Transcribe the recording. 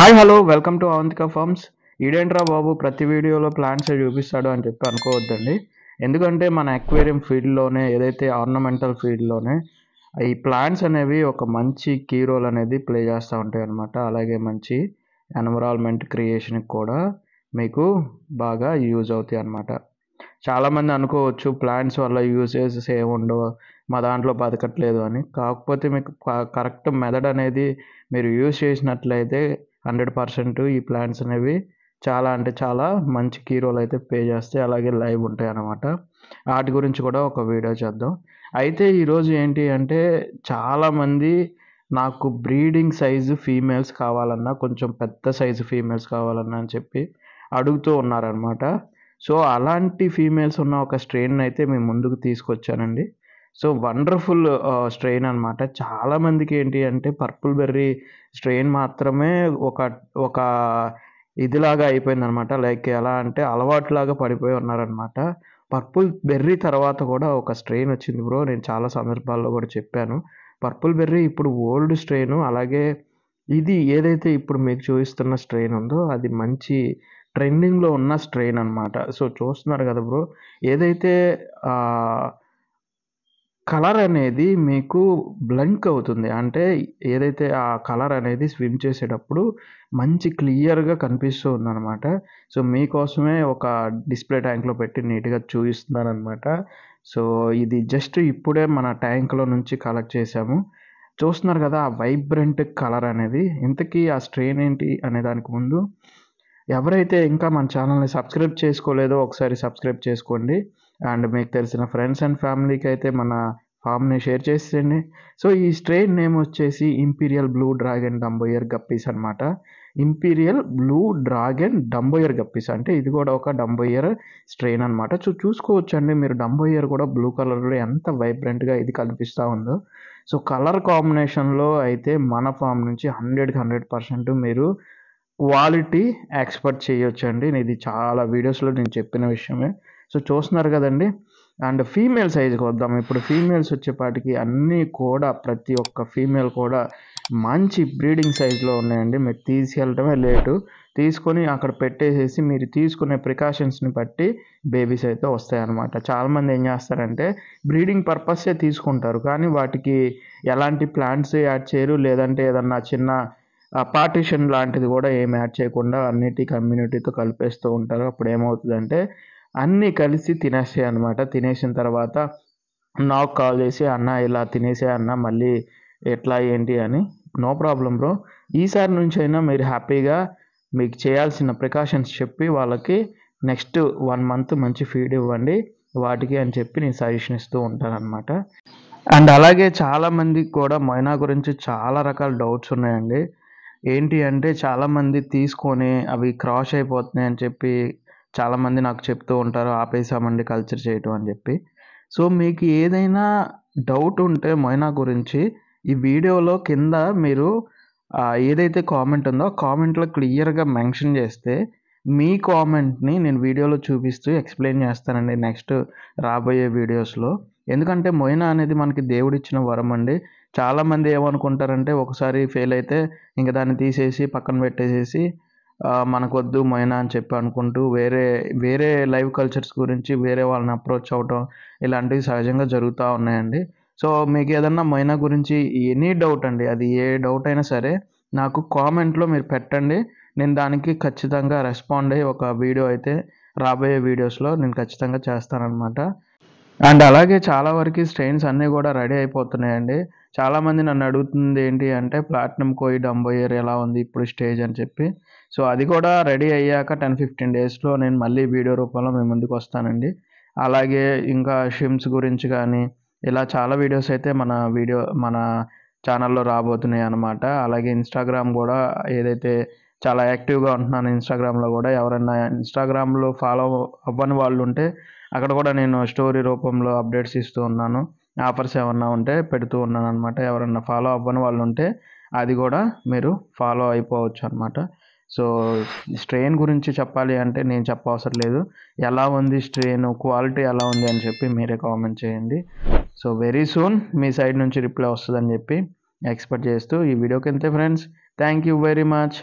Hi hello welcome to Avantika farms. ఈడేంట్రా బాబు ప్రతి వీడియోలో ప్లాంట్స్ చూపిస్తాడు అని చెప్పి అనుకోవద్దండి. ఎందుకంటే మన అక్వేరియం ఫీల్డ్లోనే ఏదైతే ఆర్నమెంటల్ ఫీల్డ్లోనే ఈ ప్లాంట్స్ అనేవి ఒక మంచి కీ రోల్ అనేది ప్లే చేస్తూ ఉంటాయి అన్నమాట. అలాగే మంచి ఎన్విరాన్మెంట్ క్రియేషన్కి కూడా మీకు బాగా యూజ్ అవుతాయి అన్నమాట. చాలామంది అనుకోవచ్చు ప్లాంట్స్ వల్ల యూసేజెస్ ఏముండవు, మా దాంట్లో బతకట్లేదు అని. కాకపోతే మీకు కరెక్ట్ మెథడ్ అనేది మీరు యూజ్ చేసినట్లయితే 100% ఈ ప్లాంట్స్ అనేవి చాలా అంటే చాలా మంచి కీ రోల్ అయితే ప్లే చేస్తాయి. అలాగే లైవ్ ఉంటాయి అన్నమాట. వాటి గురించి కూడా ఒక వీడియో చేద్దాం. అయితే ఈరోజు ఏంటి అంటే చాలామంది నాకు బ్రీడింగ్ సైజు ఫీమేల్స్ కావాలన్నా, కొంచెం పెద్ద సైజు ఫీమేల్స్ కావాలన్నా అని చెప్పి అడుగుతూ ఉన్నారనమాట. సో అలాంటి ఫీమేల్స్ ఉన్న ఒక స్ట్రెయిన్ అయితే మేము ముందుకు తీసుకొచ్చానండి. సో వండర్ఫుల్ స్ట్రెయిన్ అనమాట. చాలామందికి ఏంటి అంటే పర్పుల్ బెర్రీ స్ట్రెయిన్ మాత్రమే ఒక ఒక ఇదిలాగా అయిపోయిందనమాట. లైక్ ఎలా అంటే అలవాటులాగా పడిపోయి ఉన్నారనమాట. పర్పుల్ బెర్రీ తర్వాత కూడా ఒక స్ట్రెయిన్ వచ్చింది బ్రో. నేను చాలా సందర్భాల్లో కూడా చెప్పాను. పర్పుల్ బెర్రీ ఇప్పుడు ఓల్డ్ స్ట్రెయిన్. అలాగే ఇది ఏదైతే ఇప్పుడు మీకు చూపిస్తున్న స్ట్రెయిన్ ఉందో అది మంచి ట్రెండింగ్‌లో ఉన్న స్ట్రెయిన్ అనమాట. సో చూస్తున్నారు కదా బ్రో. ఏదైతే కలర్ అనేది మీకు బ్లంక్ అవుతుంది. అంటే ఏదైతే ఆ కలర్ అనేది స్విమ్ చేసేటప్పుడు మంచి క్లియర్‌గా కనిపిస్తూ ఉందనమాట. సో మీకోసమే ఒక డిస్‌ప్లే ట్యాంక్‌లో పెట్టి నీట్‌గా చూపిస్తున్నాననమాట. సో ఇది జస్ట్ ఇప్పుడే మన ట్యాంక్‌లో నుంచి కలెక్ట్ చేశాము. చూస్తున్నారు కదా ఆ వైబ్రెంట్ కలర్ అనేది. ఇంతకీ ఆ స్ట్రెయిన్ ఏంటి అనే దానికి ముందు ఎవరైతే ఇంకా మన ఛానల్‌ని సబ్స్క్రైబ్ చేసుకోలేదో ఒకసారి సబ్స్క్రైబ్ చేసుకోండి. అండ్ మీకు తెలిసిన ఫ్రెండ్స్ అండ్ ఫ్యామిలీకి అయితే మన ఫామ్‌ని షేర్ చేసేయండి. సో ఈ స్ట్రెయిన్ నేమ్ వచ్చేసి ఇంపీరియల్ బ్లూ డ్రాగన్ డంబోయర్ గప్పీస్ అనమాట. ఇంపీరియల్ బ్లూ డ్రాగన్ డంబోయర్ గప్పీస్ అంటే ఇది కూడా ఒక డంబోయర్ స్ట్రెయిన్ అనమాట. సో చూసుకోవచ్చండి మీరు డంబోయర్ కూడా బ్లూ కలర్‌లో ఎంత వైబ్రెంట్‌గా ఇది కనిపిస్తా ఉందో. సో కలర్ కాంబినేషన్‌లో అయితే మన ఫామ్ నుంచి 100కి 100% మీరు క్వాలిటీ ఎక్స్‌పెక్ట్ చేయొచ్చండి. ఇది చాలా వీడియోస్‌లో నేను చెప్పిన విషయమే. సో చూస్తున్నారు కదండీ. అండ్ ఫీమేల్ సైజ్‌కి వద్దాం. ఇప్పుడు ఫీమేల్స్ వచ్చేపాటికి అన్నీ కూడా ప్రతి ఒక్క ఫీమేల్ కూడా మంచి బ్రీడింగ్ సైజ్‌లో ఉన్నాయండి. మీరు తీసుకెళ్ళటమే లేటు. తీసుకొని అక్కడ పెట్టేసేసి మీరు తీసుకునే ప్రికాషన్స్‌ని బట్టి బేబీస్ అయితే వస్తాయన్నమాట. చాలామంది ఏం చేస్తారంటే బ్రీడింగ్ పర్పస్సే తీసుకుంటారు. కానీ వాటికి ఎలాంటి ప్లాంట్స్ యాడ్ చేయరు. లేదంటే ఏదన్నా చిన్న పార్టిషన్ లాంటిది కూడా ఏమి యాడ్ చేయకుండా అన్నిటి కమ్యూనిటీతో కలిపేస్తూ ఉంటారు. అప్పుడు ఏమవుతుందంటే అన్నీ కలిసి తినేస్తాయి అనమాట. తినేసిన తర్వాత నాకు కాల్ చేసి అన్న ఇలా తినేసాయి అన్న మళ్ళీ ఎట్లా ఏంటి అని. No problem bro. ఈసారి నుంచైనా మీరు హ్యాపీగా మీకు చేయాల్సిన ప్రికాషన్స్ చెప్పి వాళ్ళకి నెక్స్ట్ 1 మంత్ మంచి ఫీడ్ ఇవ్వండి వాటికి అని చెప్పి నేను సజెషన్ ఇస్తూ ఉంటానన్నమాట. అండ్ అలాగే చాలామందికి కూడా మొయినా గురించి చాలా రకాల డౌట్స్ ఉన్నాయండి. ఏంటి అంటే చాలామంది తీసుకొని అవి క్రాష్ అయిపోతున్నాయి అని చెప్పి చాలామంది నాకు చెప్తూ ఉంటారు. ఆపేసామండి కల్చర్ చేయటం అని చెప్పి. సో మీకు ఏదైనా డౌట్ ఉంటే మొయినా గురించి ఈ వీడియోలో కింద మీరు ఏదైతే కామెంట్ ఉందో ఆ కామెంట్‌లో క్లియర్‌గా మెన్షన్ చేస్తే మీ కామెంట్‌ని నేను వీడియోలో చూపిస్తూ ఎక్స్‌ప్లెయిన్ చేస్తానండి నెక్స్ట్ రాబోయే వీడియోస్‌లో. ఎందుకంటే మొయినా అనేది మనకి దేవుడిచ్చిన వరం అండి. చాలామంది ఏమనుకుంటారంటే ఒకసారి ఫెయిల్ అయితే ఇంక దాన్ని తీసేసి పక్కన పెట్టేసేసి మనకొద్దు మొయినా అని చెప్పి అనుకుంటూ వేరే వేరే లైవ్ కల్చర్స్ గురించి వేరే వాళ్ళని అప్రోచ్ అవ్వటం ఇలాంటివి సహజంగా జరుగుతూ ఉన్నాయండి. సో మీకు ఏదన్నా మొయినా గురించి ఎనీ డౌట్ అండి, అది ఏ డౌట్ అయినా సరే నాకు కామెంట్‌లో మీరు పెట్టండి. నేను దానికి ఖచ్చితంగా రెస్పాండ్ అయ్యి ఒక వీడియో అయితే రాబోయే వీడియోస్‌లో నేను ఖచ్చితంగా చేస్తాననమాట. అండ్ అలాగే చాలా వరకి స్ట్రెయిన్స్ అన్నీ కూడా రెడీ అయిపోతున్నాయండి. చాలామంది నన్ను అడుగుతుంది ఏంటి అంటే ప్లాటినం కోయి డంబోయర్ ఎలా ఉంది ఇప్పుడు స్టేజ్ అని చెప్పి. సో అది కూడా రెడీ అయ్యాక 10, 15 డేస్‌లో నేను మళ్ళీ వీడియో రూపంలో మీ ముందుకు వస్తానండి. అలాగే ఇంకా షిమ్స్ గురించి కానీ ఇలా చాలా వీడియోస్ అయితే మన ఛానల్‌లో రాబోతున్నాయి అన్నమాట. అలాగే ఇన్‌స్టాగ్రామ్ కూడా ఏదైతే చాలా యాక్టివ్‌గా ఉంటున్నాను ఇన్‌స్టాగ్రామ్‌లో కూడా. ఎవరైనా ఇన్‌స్టాగ్రామ్‌లో ఫాలో అవ్వని వాళ్ళు ఉంటే అక్కడ కూడా నేను స్టోరీ రూపంలో అప్డేట్స్ ఇస్తూ ఉన్నాను. ఆఫర్స్ ఏమన్నా ఉంటే పెడుతూ ఉన్నాననమాట. ఎవరన్నా ఫాలో అవ్వని వాళ్ళు ఉంటే అది కూడా మీరు ఫాలో అయిపోవచ్చు అనమాట. సో స్ట్రెయిన్ గురించి చెప్పాలి అంటే నేను చెప్పవసరం లేదు. ఎలా ఉంది స్ట్రెయిన్, క్వాలిటీ ఎలా ఉంది అని చెప్పి మీరే కామెంట్ చేయండి. సో వెరీ సూన్ మీ సైడ్ నుంచి రిప్లై వస్తుందని చెప్పి ఎక్స్పెక్ట్ చేస్తూ ఈ వీడియోకి ఇంతే friends. Thank you very much.